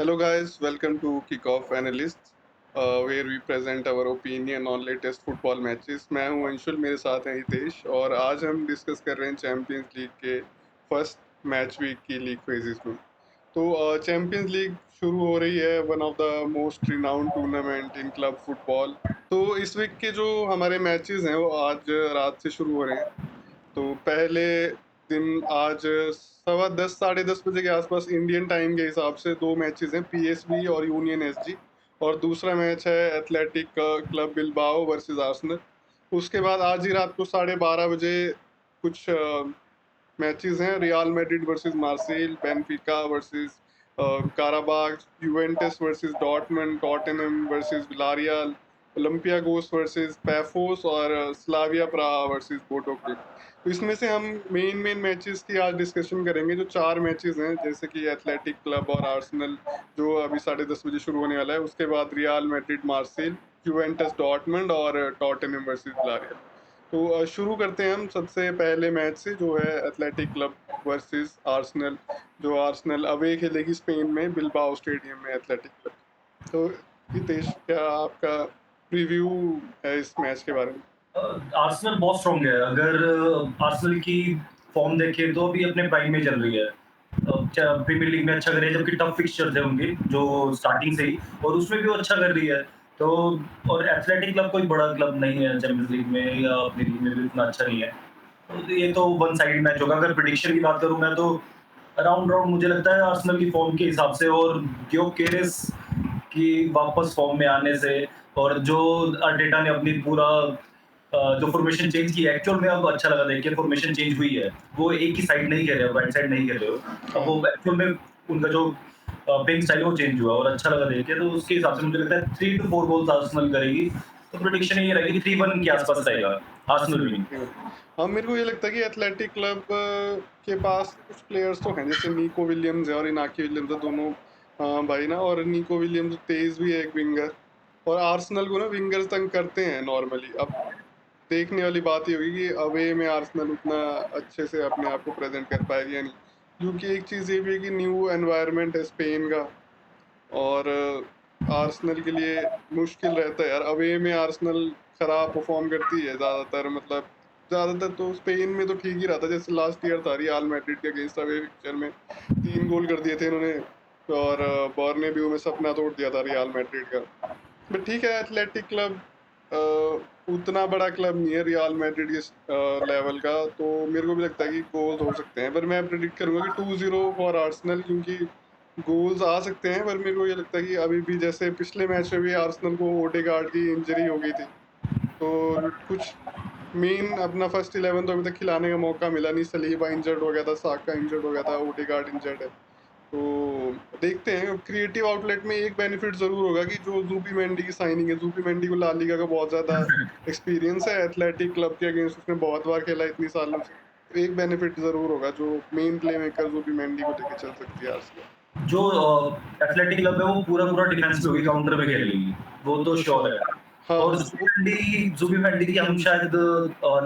Hello, guys. Welcome to Kickoff Analysts, where we present our opinion on latest football matches. मैं हूं अंशुल, मेरे साथ हैं हितेश और आज हम डिस्कस कर रहे हैं चैंपियंस लीग के फर्स्ट मैच वीक की लीग फेजेस में। तो चैंपियंस लीग शुरू हो रही है, one of the most renowned tournament in club football. तो इस वीक के जो हमारे मैचेस हैं वो आज रात से शुरू हो रहे हैं। तो पहले दिन आज सवा 10 साढ़े 10 बजे के आसपास इंडियन टाइम के हिसाब से दो मैचेस हैं, पीएसवी और यूनियन एसजी। और दूसरा मैच है athletic club Bilbao versus Arsenal. उसके बाद आज ही रात को 12:30 बजे कुछ मैचेस हैं, Real Madrid versus Marseille, Benfica versus Qarabag, Juventus versus Dortmund, Tottenham versus Villarreal, Olympiacos versus Pafos और Slavia Praha versus Bodo Glimt. तो इसमें से हम मेन मैचेस की आज डिस्कशन करेंगे। जो चार मैचेस हैं, जैसे कि एथलेटिक क्लब और आर्सेनल जो अभी 10:30 बजे शुरू होने वाला है, उसके बाद real Madrid Marcel, Juventus Dortmund और टॉटनहम वर्सेस विलारियल। तो शुरू करते हैं हम सबसे पहले मैच से, जो है एथलेटिक क्लब वर्सेस आर्सेनल। जो आर्सेनल अवे खेलेगी स्पेन में बिलबाओ स्टेडियम में एथलेटिक क्लब। तो हितेश, क्या आपका रिव्यू है इस मैच के बारे में? आर्सेनल बहुत स्ट्रॉन्ग है। अगर आर्सेनल की फॉर्म देखें तो अभी अपने प्राइम में चल रही है। प्रीमियर लीग में अच्छा कर रही है, जबकि टफ फिक्सचर्स है उनके जो स्टार्टिंग से ही, और उसमें भी वो अच्छा कर रही है। तो और एथलेटिक क्लब कोई बड़ा क्लब नहीं है चैंपियंस लीग में, या अपनी लीग में भी उतना अच्छा नहीं है। तो ये तो वन साइड मैच होगा। अगर प्रेडिक्शन की बात करूं मैं तो राउंड राउंड मुझे लगता है आर्सेनल की फॉर्म के हिसाब से, और ग्योकेरेस की वापस फॉर्म में आने से, और जो अर्टेटा ने अपनी पूरा जो फॉर्मेशन चेंज की एक्चुअल में, अब अच्छा लगा देख के फॉर्मेशन चेंज हुई है। वो एक ही साइड नहीं खेल रहे हो, राइट साइड नहीं खेल रहे हो। अब वो एक्चुअल में उनका जो प्लेइंग स्टाइल वो चेंज हुआ और अच्छा लगा देख के। तो उसके हिसाब से मुझे लगता है 3 to 4 गोल्स आर्सेनल करेगी। तो प्रेडिक्शन ये रहेगी 3-1 के आसपास रहेगा आर्सेनल विनिंग। हाँ, मेरे को ये लगता है कि एथलेटिक क्लब के पास कुछ प्लेयर्स तो हैं, जैसे निको विलियम्स है और इनाकी विलियम्स है, दोनों भाई ना। और निको विलियम्स तेज भी है, एक विंगर। और आर्सेनल को ना विंगर्स तंग करते हैं नॉर्मली। अब देखने वाली बात ये होगी कि अवे में आर्सेनल उतना अच्छे से अपने आप को प्रेजेंट कर पाएगी या नहीं। क्योंकि एक चीज़ ये भी है कि न्यू एनवायरनमेंट है स्पेन का, और आर्सेनल के लिए मुश्किल रहता है यार। अवे में आर्सेनल खराब परफॉर्म करती है ज़्यादातर, मतलब ज़्यादातर तो स्पेन में तो ठीक ही रहा था। जैसे लास्ट ईयर था रियल मैड्रिड के अगेंस्ट अवे पिक्चर में 3 गोल कर दिए थे इन्होंने। और बर्नब्यू में सपना तोड़ दिया था रियल मैड्रिड का। बट ठीक है, एथलेटिक क्लब उतना बड़ा क्लब नहीं है रियल मैड्रिड के लेवल का। तो मेरे को भी लगता है कि गोल्स हो सकते हैं, पर मैं प्रिडिक्ट करूंगा कि 2-0 फॉर आर्सेनल। क्योंकि गोल्स आ सकते हैं, पर मेरे को ये लगता है कि अभी भी जैसे पिछले मैच में भी आर्सेनल को ओडेगार्ड की इंजरी हो गई थी, तो कुछ मेन अपना फर्स्ट 11 तो अभी तक खिलाने का मौका मिला नहीं। सलीबा इंजर्ड हो गया था, साका इंजर्ड हो गया था, ओडेगार्ड इंजर्ड है। तो देखते हैं। क्रिएटिव आउटलेट में एक बेनिफिट जरूर होगा कि जो ज़ूबीमेंडी की साइनिंग है, ज़ूबीमेंडी को ला लीगा का बहुत ज्यादा एक्सपीरियंस है। एथलेटिक क्लब के अगेंस्ट उसने बहुत बार खेला इतनी सालों से। तो एक बेनिफिट जरूर होगा, जो मेन प्ले मेकर ज़ूबीमेंडी को लेके चल सकती है आर्सेनल। जो एथलेटिक क्लब है वो पूरा पूरा डिफेंस पे होगी, काउंटर पे खेलेगी, वो तो श्योर है। हाँ और हाँ जुबिमेंडी की हम शायद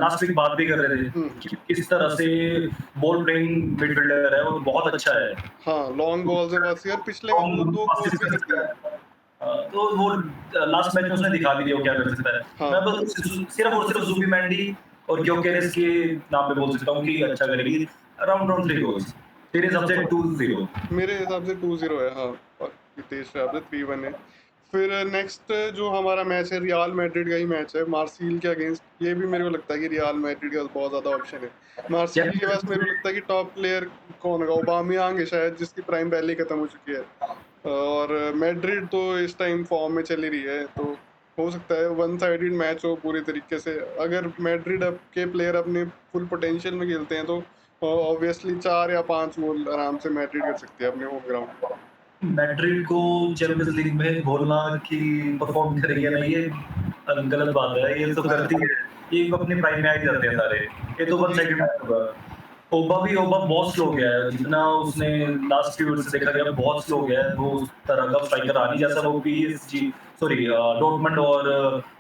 लास्ट वीक बात भी कर रहे थे कि किस तरह से बॉल प्लेइंग मिडफील्डर है और बहुत अच्छा है। हाँ, लॉन्ग बॉल से पास यार, पिछले मैच में तो 2 गोल पासिस भी कर कर सकता दिए। है। तो वो लास्ट मैच में उसने दिखा भी दिया वो क्या कर सकता है। हाँ मैं बस सिर्फ और सिर्फ जुबिमेंडी और ग्योकेरेस के नाम पे बोल सकता हूँ कि अच्छा करेगी। Around around 3 goals. तेरे हिसाब से 2-0। मेरे हिसाब से 2-0 है, हाँ। और हितेश के हिसाब से 3-1 है। फिर नेक्स्ट जो हमारा मैच है, रियल मैड्रिड का ही मैच है मार्सील के अगेंस्ट। ये भी मेरे को लगता है कि रियल मैड्रिड के पास बहुत ज्यादा ऑप्शन है। मार्सील के पास मेरे को लगता है कि टॉप प्लेयर कौन होगा, ओबामियांग है शायद, जिसकी प्राइम पहले ही खत्म हो चुकी है। और मैड्रिड तो इस टाइम फॉर्म में चली रही है, तो हो सकता है वन साइडेड मैच हो पूरी तरीके से। अगर मैड्रिड के प्लेयर अपने फुल पोटेंशियल में खेलते हैं तो ऑब्वियसली 4 या 5 गोल आराम से मैड्रिड कर सकती है अपने होम ग्राउंड पे। मैड्रिड को चैंपियंस लीग में बोलना कि परफॉर्म करेगी या नहीं, ये गलत बात है। ये तो करती है, ये अपने प्राइम में आ ही जाते हैं सारे। ये तो वन साइडेड मैच होगा। ओबा बहुत स्लो गया है, जितना उसने लास्ट फ्यू ईयर से देखा गया बहुत स्लो गया है। वो उस तरह का स्ट्राइकर आ नहीं, जैसा वो पीएसजी सॉरी डॉर्टमंड और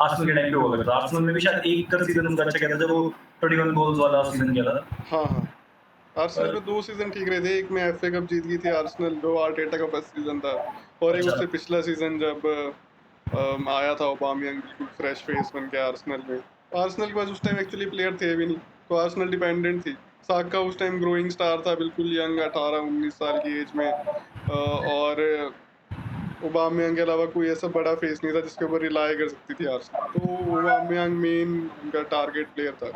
आर्सेनल के टाइम पे हुआ करता था। आर्सेनल में भी शायद एक कर सीजन उनका अच्छा गया था, जब वो 21 गोल्स वाला सीजन किया था। हाँ हाँ आर्सेनल में 2 सीज़न ठीक रहे थे, एक में एफए कप जीत गई थी आर्सेनल, जो आर्टेटा का फर्स्ट सीज़न था, और एक अच्छा, उससे पिछला सीज़न जब आया था ऑबामेयांग बिल्कुल फ्रेश फेस बन के आर्सेनल में। आर्सेनल के पास उस टाइम एक्चुअली प्लेयर थे भी नहीं, तो आर्सेनल डिपेंडेंट थी। साका उस टाइम ग्रोइंग स्टार था, बिल्कुल यंग 18-19 साल की एज में, और ओबामेयांग के अलावा कोई ऐसा बड़ा फेस नहीं था जिसके ऊपर रिलाय कर सकती थी आर्सेनल। तो ओबामेयांग मेन उनका टारगेट प्लेयर था,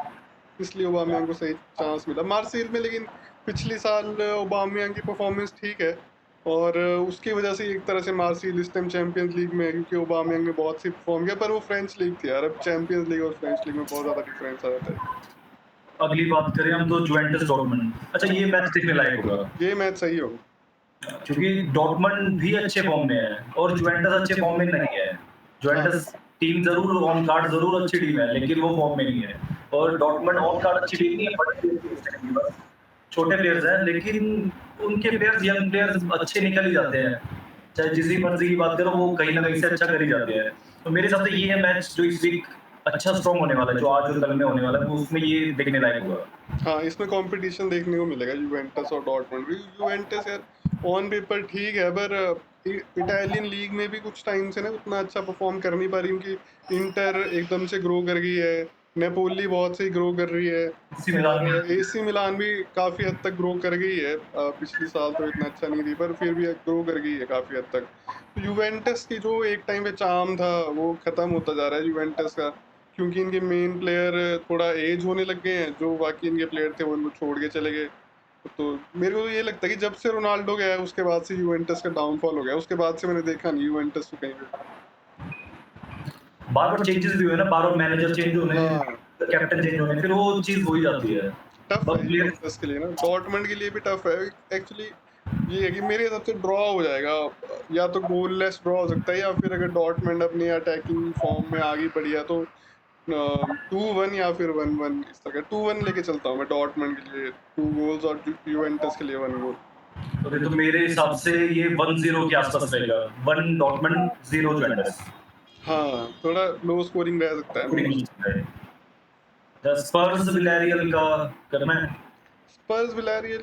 इसलिए ओबामेयांग को सही चांस मिला। मार्सेल में लेकिन पिछले साल ओबामेयांग की परफॉर्मेंस ठीक है, और उसकी वजह से एक तरह से मार्सेल इस टाइम चैंपियंस लीग में है, क्योंकि ओबामेयांग ने बहुत सी परफॉर्म किया, पर वो फ्रेंच लीग थी यार, अब चैंपियंस लीग और फ्रेंच लीग में बहुत ज़्यादा डिफरेंस आ जाता है। अगली बात करें हम तो जुवेंटस डॉर्टमुंड। अच्छा, ये मैच देखने लायक होगा ये मैच सही होगा। क्योंकि डॉर्टमुंड भी अच्छे फॉर्म में है और जुवेंटस अच्छे फॉर्म में नहीं है। हाँ, जुवेंटस टीम ज़रूर ऑन कार्ड ज़रूर अच्छी टीम है, लेकिन वो फॉर्म में नहीं है। और डॉर्टमुंड ऑन कार्ड अच्छी टीम नहीं है, बड़े players हैं इस टाइम के पास। छोटे प्लेयर्स हैं, लेकिन उनके प्लेयर्स, यंग प्लेयर्स अच्छे निकल ही जाते हैं। चाहे जिसी मर्जी की बात करो, वो कहीं ना कहीं से अच्छा कर ही जाते हैं। तो मेरे हिसाब से ये है मैच जो इस वीक अच्छा स्ट्रॉन्ग होने वाला है, जो आज और कल में होने वाला है, वो उसमें ये देखने लायक होगा। हाँ, इसमें कंपटीशन देखने को मिलेगा यूवेंटस और डॉर्टमुंड भी। यूवेंटस यार ऑन पेपर ठीक है, पर इटालियन लीग में भी कुछ टाइम से ना उतना अच्छा परफॉर्म कर नहीं पा रही, क्योंकि इंटर एकदम से ग्रो कर गई है, नेपोली बहुत सही ग्रो कर रही है, इसी और मिलान एसी मिलान भी काफी हद तक ग्रो कर गई है। पिछली साल तो इतना अच्छा नहीं थी, पर फिर भी ग्रो कर गई है काफी हद तक। तो यूवेंटस की जो एक टाइम पे चार्म था वो खत्म होता जा रहा है यूवेंटस का, क्योंकि इनके मेन प्लेयर थोड़ा एज होने लग गए हैं, जो बाकी इनके प्लेयर थे वो इनको छोड़ के चले गए। तो मेरे को तो ये लगता है कि जब से रोनाल्डो गया है उसके बाद से यूवेंटस का डाउनफॉल हो गया, उसके बाद से मैंने देखा नहीं यूवेंटस को कहीं पे। बार बार चेंजेस भी हुए ना, बार बार मैनेजर चेंज होने, हाँ, कैप्टन चेंज होने, फिर वो चीज हो ही जाती है। टफ है बस प्लेयर यूवेंटस के लिए ना, डॉर्टमुंड के लिए भी टफ है एक्चुअली। ये है कि मेरे हिसाब से ड्रॉ हो जाएगा, या तो गोललेस ड्रॉ हो सकता है, या फिर अगर डॉर्टमुंड अपनी अटैकिंग फॉर्म में आगे बढ़ी है तो 2-1 या फिर 1-1 इस तरह का। 2-1 लेके चलता हूँ मैं डॉर्टमुंड के लिए, 2 गोल्स, और यूवेंटस के लिए 1 गोल। तो मेरे हिसाब से ये 1-0 के आसपास रहेगा। 1 डॉर्टमुंड, 0 जुवेंटस। हाँ, थोड़ा लो स्कोरिंग रह सकता है मैच। स्पर्स विलेरियल का करना है। स्पर्स विलेरियल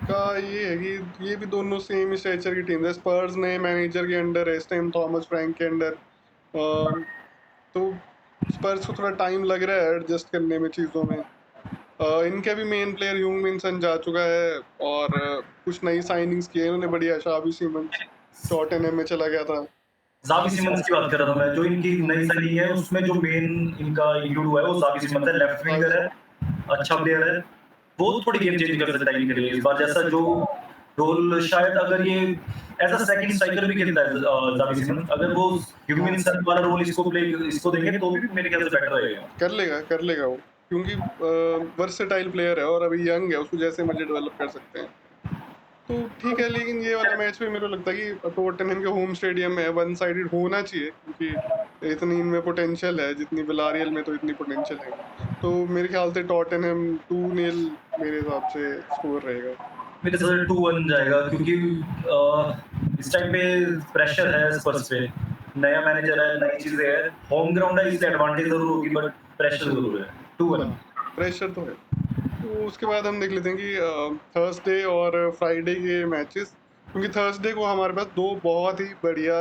का ये है कि ये भी दोनों सेम स्ट्रेचर की टीम है। स्पर्स नए मैनेजर के अंडर है इस टाइम, थॉमस फ्रैंक के अंडर। तो स्पर्स को थोड़ा टाइम लग रहा है एडजस्ट करने में चीज़ों में। इनका भी मेन प्लेयर ह्यूंग मिन सन जा चुका है, और कुछ नई साइनिंग्स की है इन्होंने बढ़िया। शावी सिमंस टॉटनहम में चला गया था। ज़ावी सिमंस की बात कर रहा था मैं, जो इनकी नई साइनिंग है उसमें जो मेन इनका इंक्लूड हुआ है वो ज़ावी सिमंस है, लेफ्ट विंगर है, अच्छा प्लेयर है। वो थोड़ी गेम चेंज कर सकता है इनके लिए इस बार, जैसा जो रोल शायद अगर ये एज अ सेकंड स्ट्राइकर भी खेलता है ज़ावी सिमंस, अगर वो ह्यूमिन सन वाला रोल इसको देंगे तो भी मेरे ख्याल से बेटर रहेगा। कर लेगा वो, क्योंकि वर्सेटाइल प्लेयर है और अभी यंग है, उसको जैसे मर्जी डेवलप कर सकते हैं। तो ठीक है, लेकिन ये वाला मैच भी मेरे को लगता है कि टॉटनहम के होम स्टेडियम में वन साइडेड होना चाहिए, क्योंकि इतनी इनमें पोटेंशियल है जितनी विलारियल में तो इतनी पोटेंशियल है नहीं। तो मेरे ख्याल से टॉटनहम 2-0 मेरे हिसाब से स्कोर रहेगा। मेरे हिसाब से 2-1 जाएगा, क्योंकि इस टाइम पे प्रेशर है स्पर्स पे, नया मैनेजर है, नई चीजें है, होम ग्राउंड है, इसलिए एडवांटेज जरूर होगी, बट प्रेशर जरूर है। 2-1। हाँ, प्रेशर तो है। तो उसके बाद हम देख लेते हैं कि थर्सडे और फ्राइडे के मैचेस, क्योंकि थर्सडे को हमारे पास दो बहुत ही बढ़िया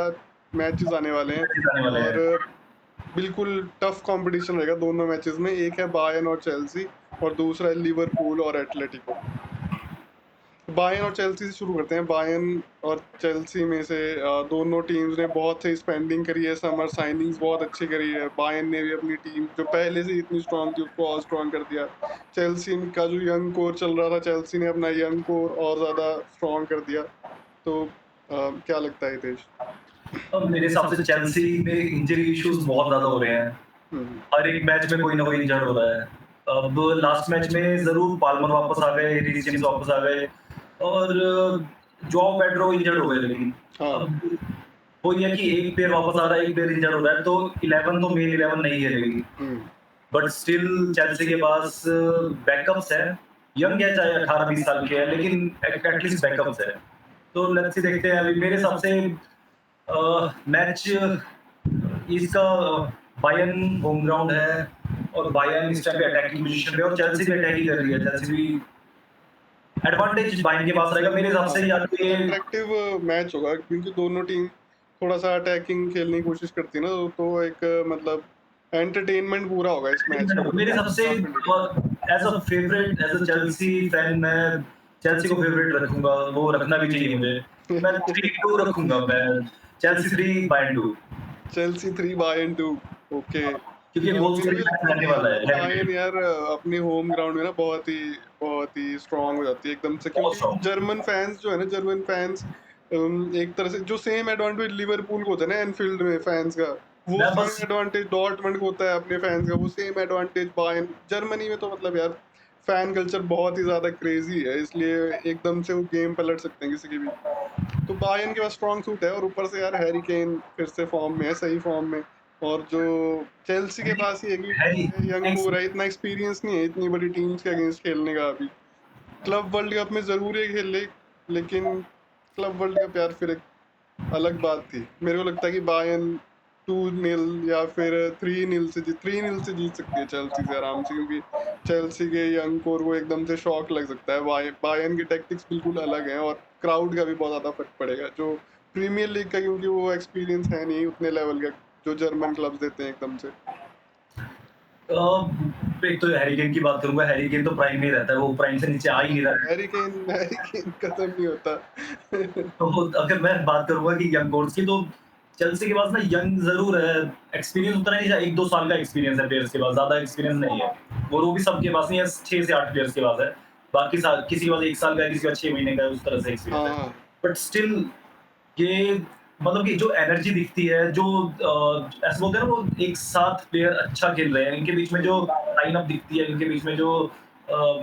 मैचेस आने वाले हैं, आने वाले और हैं। बिल्कुल टफ कंपटीशन रहेगा दोनों मैचेस में। एक है बायर्न और चेल्सी, और दूसरा है लिवरपूल और एटलेटिको। बायर्न और चेल्सी से शुरू करते हैं। बायर्न और चेल्सी में से दोनों टीम्स ने बहुत सही स्पेंडिंग करी है, समर साइनिंग्स बहुत अच्छी करी है। बायर्न ने भी अपनी टीम जो पहले से इतनी स्ट्रांग थी उसको और स्ट्रांग कर दिया। चेल्सी का जो यंग कोर चल रहा था, चेल्सी ने अपना यंग कोर और ज़्यादा स्ट्रांग कर दिया। तो क्या लगता है हितेश? अब मेरे हिसाब से चेल्सी में इंजरी इश्यूज बहुत ज्यादा हो रहे हैं। हम्म, हर एक मैच में कोई ना कोई इंजर्ड हो रहा है। अब लास्ट मैच में जरूर पाल्मर वापस आ गए, रीस जेम्स वापस आ गए, और जोआओ पेड्रो इंजर्ड हो गए, लेकिन हाँ, अब वो ये है कि एक प्लेयर वापस आ रहा है, एक प्लेयर इंजर्ड हो रहा है, तो 11 तो मेन 11 नहीं खेलेगी। हम्म, बट स्टिल चेल्सी के पास बैकअप्स है, यंग है चाहे 18-20 साल के है, लेकिन एटलीस्ट बैकअप्स है। तो लेट्स सी, देखते हैं। अभी मेरे हिसाब से मैच इसका बायर्न होम ग्राउंड है, और बायर्न इस टाइम पे अटैकिंग पोजीशन पे, और चेल्सी भी अटैकिंग कर रही है। चेल्सी भी एडवांटेज बायर्न के पास रहेगा मेरे हिसाब हाँ, से, या तो ये अट्रैक्टिव मैच होगा क्योंकि दोनों टीम थोड़ा-सा अटैकिंग खेलने की कोशिश करती है ना, तो एक मतलब एंटरटेनमेंट पूरा होगा इस मैच का मेरे पूरा, हिसाब से काफ़ी as a favourite, as a Chelsea fan, मैं चेल्सी को फेवरेट रखूंगा, वो रखना भी चाहिए मुझे। तो मैं 3-2 रखूंगा, मैं Chelsea 3 Bayern 2, Chelsea 3 Bayern 2 okay. क्योंकि गोल मेरे को भी स्कोरिंग मैच लगता है रहने वाला है कि हेड टू बायर्न हेड, यार अपने होम ग्राउंड में ना बहुत ही स्ट्रांग हो जाती है एकदम से, बहुत क्योंकि स्ट्रांग। जर्मन फैंस जो है ना, जर्मन फैंस एक तरह से जो सेम एडवांटेज लिवरपूल को होता है ना एनफील्ड में फैंस का, वो मैं सेम बस एडवांटेज डॉर्टमुंड को होता है अपने फैंस का, वो सेम एडवांटेज बायर्न जर्मनी में तो मतलब यार फैन कल्चर बहुत ही ज्यादा क्रेजी है, इसलिए एकदम से वो गेम पलट सकते हैं किसी की भी। तो बायर्न के पास स्ट्रॉन्ग सूट है और ऊपर से यार हैरी केन फिर से फॉर्म में है, सही फॉर्म में। और जो चेल्सी के हैरी पास ही है कि हैरी यंग कोर है, इतना एक्सपीरियंस नहीं है इतनी बड़ी टीम्स के अगेंस्ट खेलने का अभी। क्लब वर्ल्ड कप में ज़रूर है खेल ले, लेकिन क्लब वर्ल्ड कप यार फिर एक अलग बात थी। मेरे को लगता है कि बायर्न 2-0 या फिर 3-0 से जीत सकती है चेल्सी से आराम से, क्योंकि चेल्सी के यंग कोर को एकदम से शॉक लग सकता है। बायर्न के टैक्टिक्स बिल्कुल अलग हैं और क्राउड का भी बहुत ज़्यादा फ़र्क पड़ेगा। जो प्रीमियर लीग का, क्योंकि वो एक्सपीरियंस है नहीं उतने लेवल का, जो जर्मन क्लब्स देते हैं एकदम से। एक तो हैरी केन की बात करूंगा, हैरी केन तो प्राइम में ही रहता है, वो प्राइम से नीचे आ ही नहीं रहा है। हैरी केन खत्म नहीं होता। तो अगर मैं बात करूंगा कि यंग कोर्स की, तो चेल्सी के पास ना यंग जरूर है, एक्सपीरियंस उतना नहीं है, 1-2 साल का एक्सपीरियंस है प्लेयर्स के पास, ज्यादा एक्सपीरियंस नहीं है। और वो भी सबके पास नहीं है, 6 से 8 प्लेयर्स के पास है। बाकी किसी के पास 1 साल का है, किसी का 6 महीने का है, उस तरह से एक्सपीरियंस है। हाँ, बट स्टिल ये मतलब कि जो एनर्जी दिखती है, जो ऐसे बोलते हैं ना, वो एक साथ प्लेयर अच्छा खेल रहे हैं, इनके बीच में जो लाइनअप दिखती है, इनके बीच में जो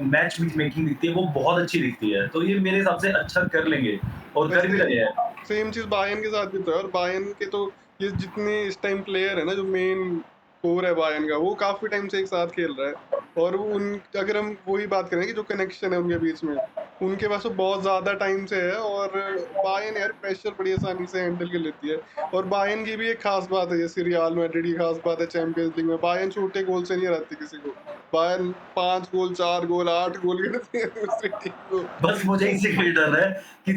मैच मेकिंग दिखती है, वो बहुत अच्छी दिखती है। तो ये मेरे हिसाब से अच्छा कर लेंगे और कर भी वैसे रहे हैं। सेम चीज़ बायर्न के साथ भी तो है, और बायर्न के तो ये जितने इस टाइम प्लेयर है ना, जो मेन कोर है बायर्न का, वो काफ़ी टाइम से एक साथ खेल रहा है। और वो उन अगर हम वही बात करें कि जो कनेक्शन है उनके बीच में, उनके पास वो बहुत ज़्यादा टाइम से है। और बायर्न यार प्रेशर बड़ी आसानी से हैंडल कर लेती है। और बायर्न की भी एक खास बात है, जैसे रियल मैड्रिड की खास बात है चैंपियंस लीग में, बायर्न छोटे गोल से नहीं हराती किसी को। बायर्न 5 गोल, 4 गोल, 8 गोल करती है दूसरी टीम को। बस मुझे इसी का ही डर है कि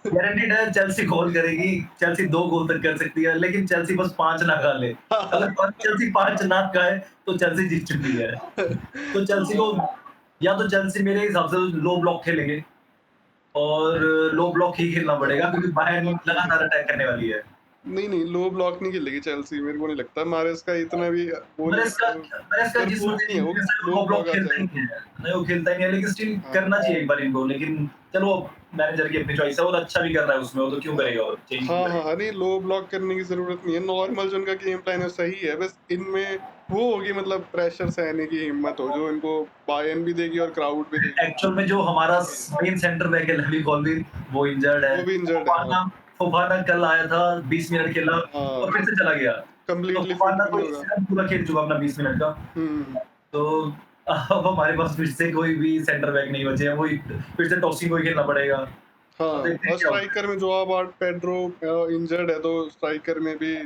गारंटीड है चेल्सी गोल करेगी, चेल्सी 2 गोल तक कर सकती है, लेकिन चेल्सी बस 5 ना खा ले। अगर चेल्सी 5 ना खाए, तो चेल्सी जीत चुकी है। तो चेल्सी को, या तो चेल्सी मेरे हिसाब से लो ब्लॉक खेलेंगे, और लो ब्लॉक ही खेलना पड़ेगा, क्योंकि बायर्न ब्लॉक लगातार अटैक करने वाली है। नहीं, लो ब्लॉक नहीं खेलेगी चेल्सी, मेरे को नहीं लगता। मारेस का इतना भी वो नहीं मैरेस्का है, मैरेस्का जिस डरपोक नहीं है वो तरीके कि से लो लो ब्लॉक ब्लॉक आ खेलता ही जाएगा। नहीं है। नहीं, वो खेलता ही नहीं है, लेकिन स्टिल हाँ, करना चाहिए एक बार इनको। लेकिन चलो, मैनेजर की अपनी चॉइस है, और अच्छा भी कर रहा है उसमें, वो तो क्यों हाँ। करेगा, और चेंज क्यों हाँ, करेगा। नहीं लो ब्लॉक करने की ज़रूरत नहीं है, नॉर्मल जो उनका गेम प्लान है सही है, बस इनमें वो होगी मतलब प्रेशर सहने की हिम्मत हो, जो इनको बायर्न भी देगी और क्राउड भी देगी। एक्चुअल में जो हमारा ये मेन सेंटर बैक है लेवी कॉलविन, वो इंजर्ड है। वो भी इंजर्ड है, हाँ। फोफाना फोफाना कल आया था, 20 मिनट खेला हाँ, और फिर से चला गया। तो कंप्लीटली फिट फोफाना भी तो नहीं इस होगा। सीज़न पूरा खेल चुका अपना 20 मिनट का। हुँ। तो अब हमारे पास फिर से कोई भी सेंटर बैक नहीं बचे हैं, वही फिर से टॉसिंग को ही खेलना पड़ेगा। अब हाँ, देखते हैं और क्या होता स्ट्राइकर में जोआ पेड्रो इंजर्ड है, तो स्ट्राइकर में भी है।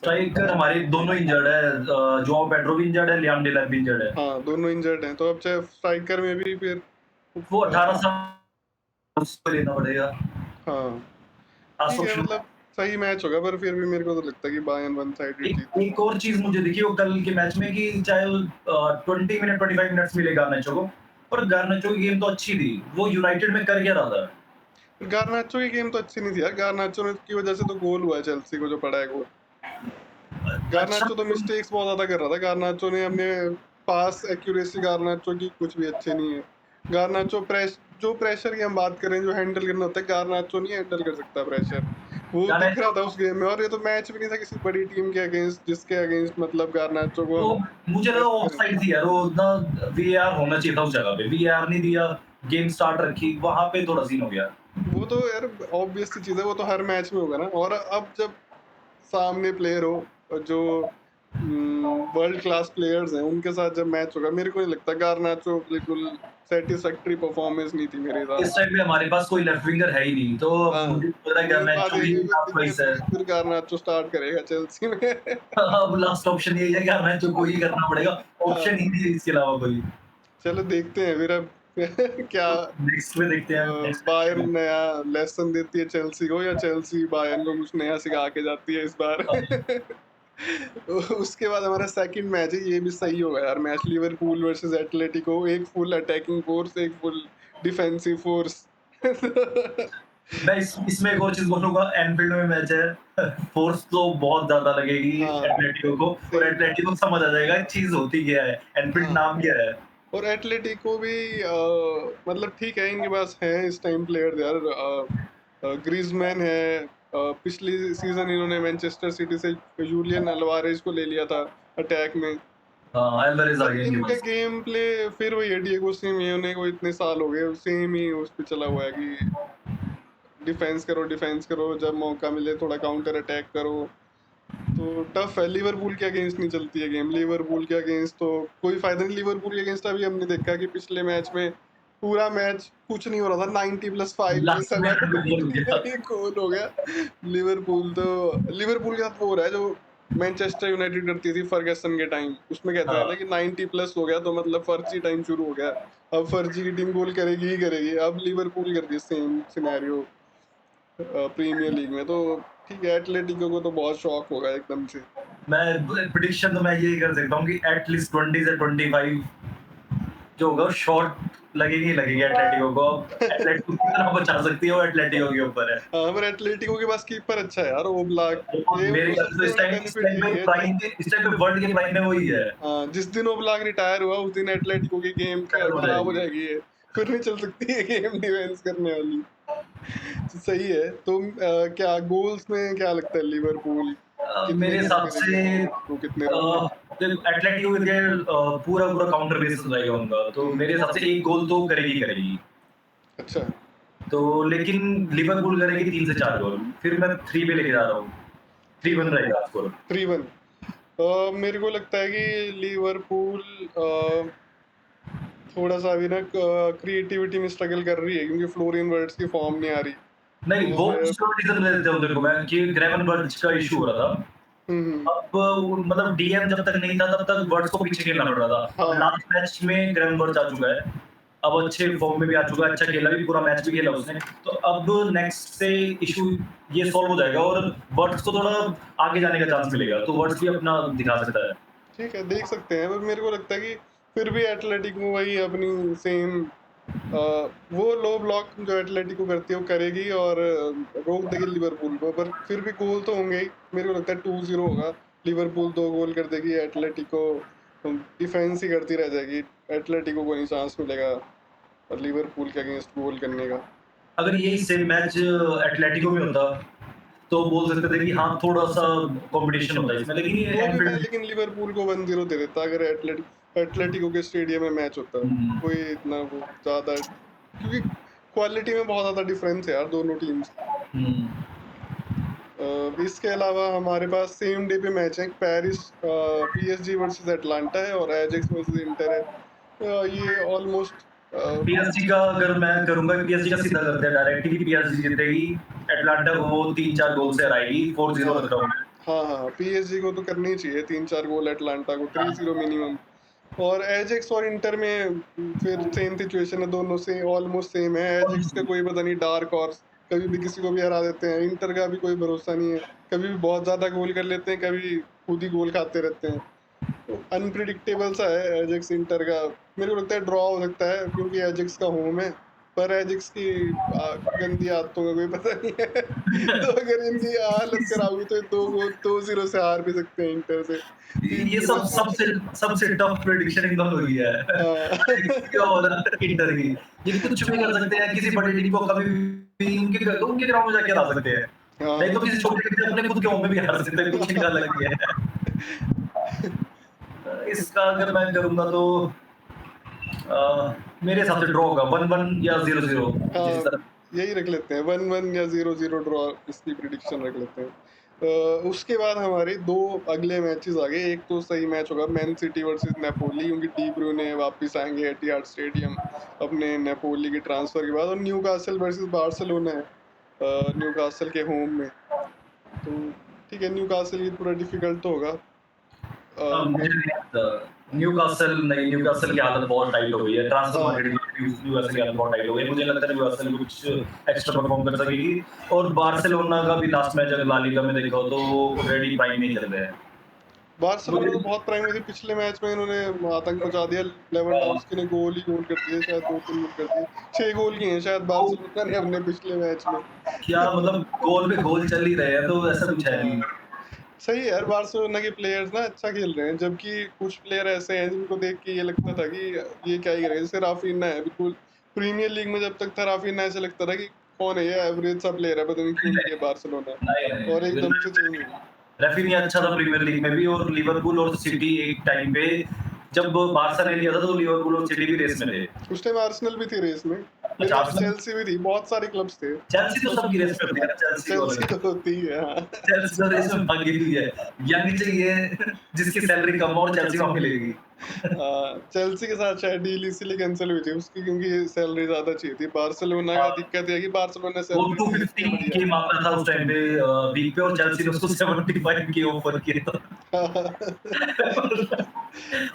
स्ट्राइकर हमारे दोनों इंजर्ड है, जोआओ पेड्रो भी इंजर्ड है, लियाम डेलाप भी इंजर्ड है। हाँ, दोनों इंजर्ड हैं, तो अब चाहे स्ट्राइकर में भी फिर वो अ, 18 साल उसको लेना पड़ेगा। हाँ, लास्ट ठीक है ऑप्शन। मतलब सही मैच होगा, पर फिर भी मेरे को तो लगता है कि बायर्न वन साइडेड एक जीतेगी। एक और चीज़ मुझे दिखी वो कल के मैच में, कि चाहे वो 20 मिनट 25 मिनट्स मिले गार्नाचो को, पर गार्नाचो की गेम तो अच्छी थी। वो यूनाइटेड में कर क्या रहा था? गार्नाचो की गेम तो अच्छी नहीं थी यार, गार्नाचो ने की वजह से तो गोल हुआ है चेल्सी को, जो पड़ा है गोल। अच्छा गार्नाचो तो तो मिस्टेक्स बहुत ज़्यादा कर रहा था, गार्नाचो ने अपने पास एक्यूरेसी गार्नाचो की कुछ भी अच्छी नहीं है। गार्नाचो जो प्रेशर की हम बात कर रहे हैं, जो हैंडल करना होता है, गार्नाचो नहीं हैंडल कर सकता प्रेशर। वो दिख रहा गार्नाचो था उस गेम में, और ये तो मैच भी नहीं था किसी बड़ी टीम के अगेंस्ट, जिसके अगेंस्ट मतलब गार्नाचो को तो हम मुझे लगा टेस्ट करें। ऑफसाइड थी यार, वो ना वीएआर होना चाहिए था उस जगह पे, वीएआर नहीं दिया, गेम स्टार्ट रखी, वहाँ पे थोड़ा सीन हो गया। वो तो यार ऑब्वियस सी चीज़ है, वो तो हर मैच में होगा ना। और अब जब सामने प्लेयर हो और जो वर्ल्ड क्लास प्लेयर्स हैं, उनके साथ जब मैच होगा, मेरे को नहीं लगता गार्नाचो बिल्कुल सैटिस्फैक्टरी परफॉर्मेंस नहीं थी मेरे हिसाब इस से। टाइम पे हमारे पास कोई लेफ्ट विंगर है ही नहीं, तो हाँ, मुझे लग रहा है मेन बात गार्नाचो ये ही है लास्ट कि चॉइस है। फिर गार्नाचो स्टार्ट करेगा चेल्सी में। अब लास्ट ऑप्शन यही है, गार्नाचो को ही करना पड़ेगा, ऑप्शन ही हाँ, नहीं है इसके अलावा कोई। चलो देखते हैं फिर अब क्या नेक्स्ट में देखते हैं, नेक्स्ट बायर्न मैच नया लेसन देती है चेल्सी को, या चेल्सी बायर्न को कुछ नया सिखा के जाती है इस बार? में। उसके बाद हमारा सेकंड मैच है, ये भी सही होगा यार मैच, लिवरपूल वर्सेस एटलेटिको। एक फुल अटैकिंग फोर्स, एक फुल डिफेंसिव फोर्स। मैं इसमें एक और चीज़ बोलूँगा, एनफील्ड में मैच है, फोर्स तो बहुत ज़्यादा लगेगी हाँ, एटलेटिको को, और सेम। एटलेटिको को समझ आ जाएगा चीज़ होती क्या है, एनफील्ड हाँ, नाम क्या है। और एटलेटिको भी मतलब ठीक है, इनके पास है इस टाइम प्लेयर यार। ग्रीजमैन है। पिछली सीजन इन्होंने मैनचेस्टर सिटी से यूलियन अल्वारेज को ले लिया था अटैक में। हाँ, एल्वारेज़ आ पर गया इनके इनका पास। गेम प्ले फिर वही है, डिएगो सिमियोने को इतने साल हो गए, सेम ही उस पे चला हुआ है कि डिफेंस करो, जब मौका मिले थोड़ा काउंटर अटैक करो। तो टफ है, लिवरपूल के अगेंस्ट नहीं चलती है गेम। लिवरपूल के अगेंस्ट तो कोई फायदा नहीं। लिवरपूल के अगेंस्ट अभी हमने देखा कि पिछले मैच में पूरा मैच कुछ नहीं हो रहा था, 90+5 के लास्ट समय मिनट में गोल हो गया। ये गोल हो गया। लिवरपूल के साथ वो हो रहा है जो मैनचेस्टर यूनाइटेड करती थी फर्गसन के टाइम। उसमें कहते थे ना हाँ, कि 90+ हो गया तो मतलब फर्जी टाइम शुरू हो गया। अब फर्जी की टीम गोल करेगी ही करेगी। अब लिवरपूल कर दी सेम सिनेरियो प्रीमियर लीग में। तो ठीक है, एटलेटिको को तो बहुत शॉक होगा एकदम से। मैं प्रेडिक्शन तो मैं यही कर सकता हूँ कि एटलीस्ट 20 से 25 जो होगा शॉट लगेगी ही लगेगी एटलेटिको को। अब एटलेटिको कितना बचा सकती है वो एटलेटिको के ऊपर है। हाँ, पर एटलेटिको के पास कीपर अच्छा है यार, ओब्लाक। और ये मेरे वो ख्याल से तो सबसे बड़ा इस बेनिफिट टाइम यही पे है, जिस प्राइम दिन इस टाइम पे वर्ल्ड के प्राइम में वही है। हाँ, जिस दिन ओब्लाक रिटायर हुआ उस दिन एटलेटिको की गेम खत्म हो खराब हो जाएगी। जाएगी ये। फिर नहीं चल सकती है गेम डिफेंस करने वाली। तो सही है। तुम क्या गोल्स में क्या लगता है, लिवरपूल कितने मेरे गोल हिसाब करेगी से और एटलेटिको कितने रन? एटलेटिको के लिए पूरा पूरा काउंटर बेसिस रहेगा उनका, तो हम्म। मेरे हिसाब से एक गोल तो करेगी ही करेगी। अच्छा। तो लेकिन लिवरपूल करेगी 3 से 4 गोल, फिर मैं 3 पे लेके जा रहा हूँ। 3-1 रहेगा स्कोर। 3-1। मेरे को लगता है कि लिवरपूल थोड़ा सा अभी ना क्रिएटिविटी में स्ट्रगल कर रही है, क्योंकि फ्लोरियन वर्ड्स की फॉर्म नहीं आ रही। नहीं, वो और उसका रीज़न मैं देता हूँ तेरे को मैं कि ग्रेवेनबर्च का इश्यू हो रहा था। हम्म। अब मतलब डीएम जब तक नहीं था तब तक वर्ड्स को पीछे खेलना पड़ रहा था। अब हाँ, लास्ट मैच में ग्रेवेनबर्च आ चुका है। अब अच्छे फॉर्म में भी आ चुका है, अच्छा खेला भी, पूरा मैच भी खेला उसने। तो अब नेक्स्ट से इश्यू ये सॉल्व हो जाएगा और वर्ड्स को थोड़ा आगे जाने का चांस मिलेगा। तो वर्ड्स भी अपना दिखा सकता है। ठीक है, देख सकते हैं। पर मेरे को लगता है कि फिर भी एटलेटिको वही अपनी सेम वो लो ब्लॉक जो एटलेटिको करती है वो करेगी, और रोक देगी लिवरपूल को। पर फिर भी गोल तो होंगे ही। मेरे को लगता है 2-0 होगा। लिवरपूल 2 गोल कर देगी, एटलेटिको डिफेंस ही करती रह जाएगी। एटलेटिको को नहीं चांस मिलेगा और लिवरपूल के अगेंस्ट गोल करने का। अगर यही सेम मैच एटलेटिको में होता तो बोल सकते थे कि हाँ, थोड़ा-सा कॉम्पिटिशन होता है इसमें, लेकिन ये तो भी मैं एनफील्ड। लेकिन लिवरपूल को 1-0 दे देता अगर एटलेटिको के स्टेडियम में मैच होता। हुँ, कोई इतना वो ज्यादा, क्योंकि क्वालिटी में बहुत ज्यादा डिफरेंस है यार दोनों टीम्स। हुँ। इसके अलावा हमारे पास सेम डे पे मैच है, पेरिस पीएसजी वर्सेस एटलांटा है, और एजेक्स वर्सेस इंटर है। ये ऑलमोस्ट पीएसजी का अगर मैं करूँगा, पीएसजी का सीधा करते हैं डायरेक्ट कि पीएसजी जीतेगी, एटलांटा को वो 3-4 गोल से हराएगी, 4-0 हाँ, रख रहा हूँ मैं। हाँ, पीएसजी को तो करनी ही चाहिए 3-4 गोल, एटलांटा को 3-0 मिनिमम। और एजेक्स और इंटर में फिर सेम सिचुएशन है, दोनों से ऑलमोस्ट सेम है। एजेक्स का कोई पता नहीं, डार्क हॉर्स, कभी भी किसी को भी हरा देते हैं। इंटर का भी कोई भरोसा नहीं है, कभी भी बहुत ज्यादा गोल कर लेते हैं, कभी खुद ही गोल खाते रहते हैं। तो अनप्रिडिक्टेबल सा है एजेक्स इंटर का। मेरे को लगता है ड्रॉ हो सकता है, क्योंकि एजेक्स का होम है। पर एजेक्स की गंदी आदतों का कोई पता नहीं है। तो अगर इनकी हालत खराब हुई तो ये 2-0 से हार भी सकते हैं इंटर से। ये 3-0 सब सबसे सबसे टफ प्रेडिक्शन एकदम हुई है। हाँ। क्या हो रहा है इंटर की। ये कुछ भी कर सकते हैं, किसी बड़ी टीम को कभी भी उनके ग्राउंड में जाके हरा सकते हैं। नहीं हाँ। तो किसी छोटी टीम से अपने खुद के होम में भी हरा सकते हैं, कुछ इनका अलग ही है। इसका अगर मैं करूँगा तो मेरे हिसाब से ड्रॉ होगा 1-1 या 0-0 जिस हाँ, तरह। यही रख लेते हैं, 1-1 या 0-0 ड्रॉ, इसकी प्रिडिक्शन रख लेते हैं। उसके बाद हमारे दो अगले मैचेस आ गए। एक तो सही मैच होगा, मैन सिटी वर्सेस नेपोली, क्योंकि डी ब्रूयने वापस आएंगे एटिहाद स्टेडियम अपने नेपोली की ट्रांसफर के बाद। और न्यूकासल वर्सेस बार्सिलोना है न्यूकासल के होम में। तो ठीक है, न्यूकासल ये थोड़ा डिफिकल्ट तो होगा। मुझे मेरे नहीं लगता। न्यूकासल नहीं, न्यूकासल की हालत बहुत टाइट हो गई है। ट्रांसफर हाँ, मार्केट में न्यूकासल की हालत बहुत टाइट हो गई है। मुझे लगता है न्यूकासल कुछ एक्स्ट्रा परफॉर्म कर सकेगी। और बार्सिलोना का भी लास्ट मैच अगर ला लीगा में देखा हो तो वो ऑलरेडी प्राइम में ही चल रहे हैं। बार्सिलोना मुझे तो बहुत प्राइम में थी, पिछले मैच में इन्होंने आतंक मचा दिया। लेवेंडोव्स्की ने गोल ही गोल कर दिए, शायद 2-3 गोल कर दिए। 6 गोल किए हैं शायद वो बार्सिलोना ने अपने पिछले मैच में। क्या मतलब गोल पे गोल चल ही रहे हैं तो ऐसा कुछ है नहीं। हाँ, सही है यार, बार्सिलोना के प्लेयर्स ना अच्छा खेल रहे हैं, जबकि कुछ प्लेयर ऐसे हैं जिनको देख के ये लगता था कि ये क्या ही करेगा। जैसे राफिना है, बिल्कुल प्रीमियर लीग में जब तक था राफिना ऐसा लगता था कि कौन है ये, एवरेज सा प्लेयर है, पता नहीं क्यों लिया बार्सिलोना, नहीं, और नहीं, एकदम से चेंज हो गया। रफीनिया अच्छा था प्रीमियर लीग में भी और लिवरपूल और सिटी एक टाइम पे जब बार्सा ने लिया था तो लिवरपूल और सिटी भी रेस में थे। उस टाइम आर्सेनल भी थी रेस में, मेरे अच्छा ख्याल से आर्सेनल चेल्सी भी थी, बहुत सारे क्लब्स थे। चेल्सी तो सबकी रेस में होती है ना, चेल्सी को चेल्सी अलग तो होती है, हाँ। चेल्सी तो रेस में भागी हुई है। यंग चाहिए जिसकी सैलरी कम हो और चेल्सी वहाँ मिलेगी। चेल्सी के साथ शायद डील इसीलिए कैंसिल हुई थी उसकी, क्योंकि सैलरी ज्यादा चाहिए थी। बार्सिलोना का हाँ, दिक्कत है कि बार्सिलोना वो सैलरी दे देती है 250 बढ़िया। के मांग रहा था उस टाइम पे वीक पे और चेल्सी ने उसको 75 के ऑफर किया था।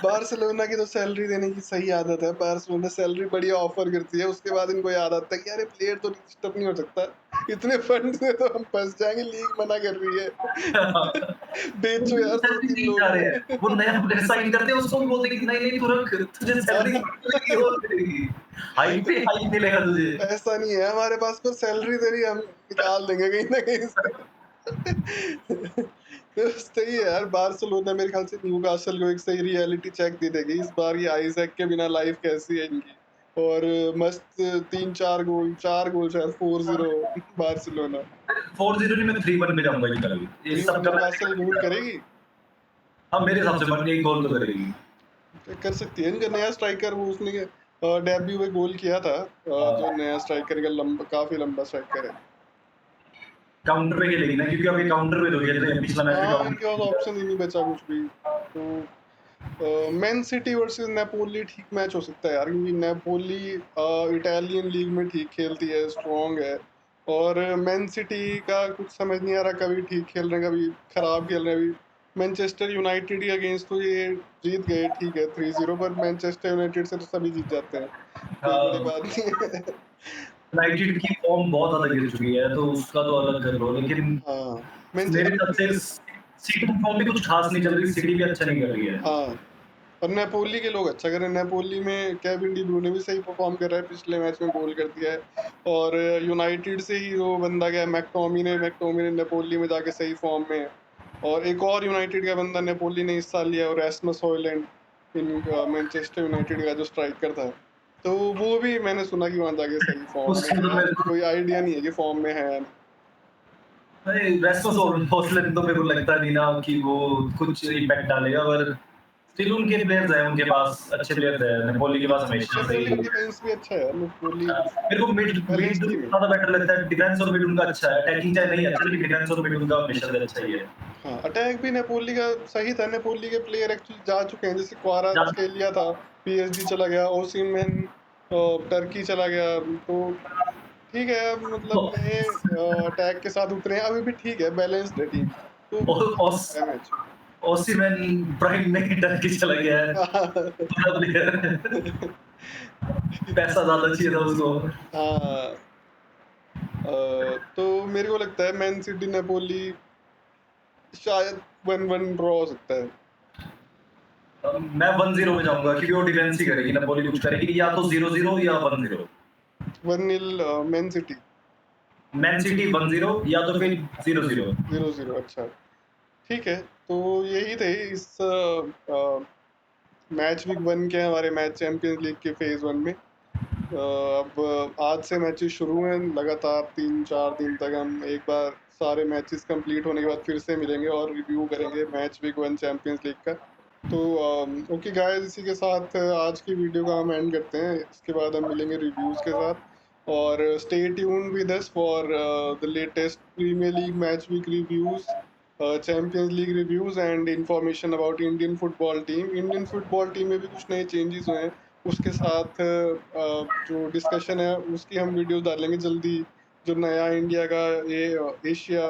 बार्सिलोना की तो सैलरी देने की सही आदत है। बार्सिलोना सैलरी बढ़िया ऑफर करती है, उसके बाद इनको याद आता है कि अरे प्लेयर तो डिस्टर्ब नहीं हो सकता, इतने फंड से तो हम फंस जाएंगे, लीग मना कर रही है। बेचो यार दो सैलरी तीन नहीं जा लोग। रहे हैं। वो नया प्लेयर साइन करते हैं उसको भी बोलते हैं कि नहीं नहीं तू रख तुझे सैलरी मिलेगी और मिलेगी। हाइक पे हाइक मिलेगा तुझे। ऐसा नहीं है हमारे पास, पर सैलरी तेरी हम निकाल देंगे कहीं ना कहीं से। तो सही है यार, बार्सिलोना मेरे ख्याल से न्यूकासल को एक सही रियलिटी चेक दे देगी इस बार। ये आइजैक के बिना लाइफ कैसी है इनकी। और मस्त 3-4 गोल, 4 गोल शायद, 4-0 बार्सिलोना। 4-0 नहीं मैं 3-1 में जाऊंगा जी कल। ये 3-1 सबका मैच न्यूकासल गोल करेगी। हाँ मेरे हिसाब से बन एक गोल तो करेगी। कर सकती है, इनका नया स्ट्राइकर, वो उसने डेब्यू में गोल किया था। जो हाँ, नया स्ट्राइकर का लंबा, काफी लंबा स्ट्राइकर है। काउंटर पे खेलेगी ना क्योंकि अभी काउंटर पे तो खेल रहे हैं पिछला मैच भी हाँ, इनके पास काउंटर। ऑप्शन ही नहीं बचा कुछ भी। तो मैन सिटी वर्सेस नेपोली ठीक मैच हो सकता है यार, क्योंकि नेपोली इटालियन लीग में ठीक खेलती है, स्ट्रांग है। और मैन सिटी का कुछ समझ नहीं आ रहा, कभी ठीक खेल रहे हैं कभी खराब खेल रहे हैं। अभी मैनचेस्टर यूनाइटेड के अगेंस्ट तो ये जीत गए, ठीक है 3-0, पर मैनचेस्टर यूनाइटेड से तो सभी जीत जाते हैं, कोई बड़ी बात नहीं है। यूनाइटेड की फॉर्म बहुत ज़्यादा गिर चुकी है तो उसका तो अलग कर लो लेकिन हाँ, मेरे हिसाब से मैनचेस्टर। सिटी की फॉर्म भी कुछ खास नहीं चल रही, सिटी भी अच्छा नहीं कर रही है। हाँ, और नेपोली के लोग अच्छा कर रहे हैं। नेपोली में केविन डी ब्रूयने भी सही परफॉर्म कर रहा है, पिछले मैच में गोल कर दिया है। और यूनाइटेड से ही वो बंदा गया मैकटोमिने नेपोली में जाके सही फॉर्म में है। और एक और यूनाइटेड का बंदा नेपोली ने इस साल लिया, और Rasmus Højlund, in Manchester United का जो स्ट्राइकर था। तो वो भी मैंने सुना कि वहां जाके सही फॉर्म में उससे तो है, मेरे को कोई आइडिया नहीं है कि फॉर्म में है या नहीं। अरे रेस्मस हॉयलैंड तो मेरे को लगता नहीं ना कि वो कुछ इम्पैक्ट डालेगा पर स्टिल उनके प्लेयर्स हैं उनके पास अच्छे प्लेयर्स हैं नेपोली के पास हमेशा से नेपोली ही। का डिफेंस भी अच्छा है, नेपोली मेरे को मिड मिड बैलेंस टीम है। ज्यादा बेटर लगता है डिफेंस और मिड उनका अच्छा है अटैकिंग चाहे नहीं अच्छा लेकिन डिफेंस और मिड उनका हमेशा से अच्छा ही है। हाँ, अटैक भी नेपोली का सही था। नेपोली के प्लेयर एक्चुअली जा चुके हैं, जैसे क्वारात्सकेलिया था, पीएसजी चला गया। ओसिमेन टर्की चला गया। तो ठीक है, अब मतलब नए अटैक के साथ उतरे हैं, अभी भी ठीक है, बैलेंस्ड है टीम, तो है मैच। ओसिमन प्राइम में ही टर्की चला गया है बड़ा प्लेयर पैसा ज्यादा चाहिए था उसको। हाँ, तो मेरे को लगता है मैन सिटी नेपोली शायद 1-1 ड्रॉ हो सकता है। मैं 1-0 में जाऊंगा क्योंकि वो डिफेंस ही करेगी नेपोली कुछ करेगी या तो 0-0 या 1-0। 1-0 मैन सिटी। मैन सिटी 1-0 या तो फिर 0-0। 0-0, अच्छा, ठीक है। तो यही थे इस मैच वीक 1 के हमारे मैच चैंपियंस लीग के फेज 1 में। अब आज से मैचेस शुरू हैं लगातार, 3-4 दिन तक हम एक बार सारे मैचेस कंप्लीट होने के बाद फिर से मिलेंगे और रिव्यू करेंगे मैच वीक 1 चैंपियंस लीग का। तो ओके गाइस, इसी के साथ आज की वीडियो का हम एंड करते हैं। इसके बाद हम मिलेंगे रिव्यूज के साथ। और stay tuned with us for the latest Premier League match week reviews, Champions League reviews and information about Indian football team. Indian football team में भी कुछ नए चेंजेस हुए हैं, उसके साथ जो डिस्कशन है उसकी हम वीडियोस डालेंगे जल्दी। जो नया इंडिया का ये एशिया,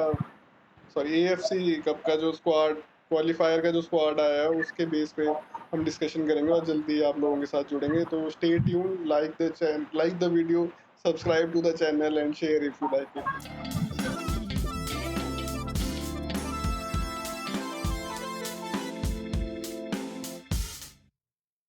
सॉरी एएफसी कप का जो स्क्वाड क्वालिफायर का जो स्क्वाड आया है उसके बेस पे हम डिस्कशन करेंगे और जल्दी आप लोगों के साथ जुड़ेंगे। तो stay tune, like the video, subscribe to the channel and share if you like it.